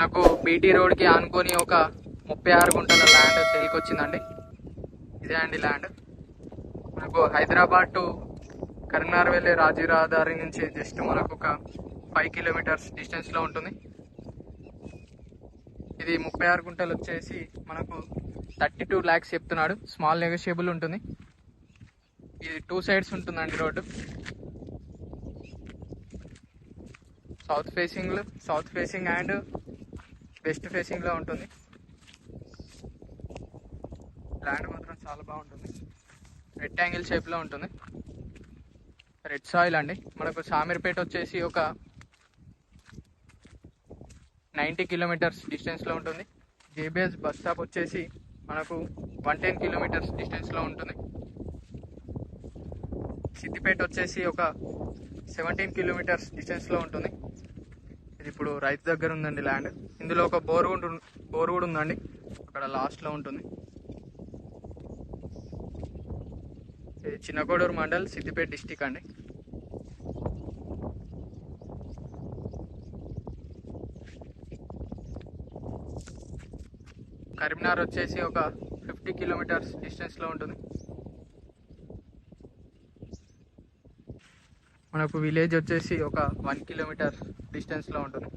మనకు బీటీ రోడ్కి ఆనుకొని ఒక 36 గుంటల ల్యాండ్ సేల్కి వచ్చిందండి. ఇదే అండి ల్యాండ్. మనకు హైదరాబాద్ టు కరీంనగర్ వెళ్ళే రాజీవ్ రహదారి నుంచి జస్ట్ మనకు ఒక 5 కిలోమీటర్స్ డిస్టెన్స్లో ఉంటుంది. ఇది 36 గుంటలు వచ్చేసి మనకు 32 lakhs చెప్తున్నాడు. స్మాల్ నెగోషియబుల్ ఉంటుంది. ఇది 2 sides ఉంటుందండి road. South facing and west ఫేసింగ్లో ఉంటుంది. ల్యాండ్ మాత్రం చాలా బాగుంటుంది. రెక్టాంగిల్ షేప్లో ఉంటుంది. రెడ్ సాయిల్ అండి. మనకు షామీర్పేట వచ్చేసి ఒక 90 కిలోమీటర్స్ డిస్టెన్స్లో ఉంటుంది. జేబీఎస్ బస్ స్టాప్ వచ్చేసి మనకు 110 కిలోమీటర్స్ డిస్టెన్స్లో ఉంటుంది. సిద్దిపేట వచ్చేసి ఒక 17 కిలోమీటర్స్ డిస్టెన్స్లో ఉంటుంది. ఇది ఇప్పుడు రైతు దగ్గర ఉందండి ల్యాండ్. ఇందులో ఒక బోర్ కూడా ఉందండి, అక్కడ లాస్ట్లో ఉంటుంది. ఇది చిన్నకోడూరు మండల్, సిద్దిపేట డిస్టిక్ అండి. కరీంనగర్ వచ్చేసి ఒక 50 కిలోమీటర్స్ డిస్టెన్స్లో ఉంటుంది. మనకు విలేజ్ వచ్చేసి ఒక 1 కిలోమీటర్ డిస్టెన్స్లో ఉంటుంది.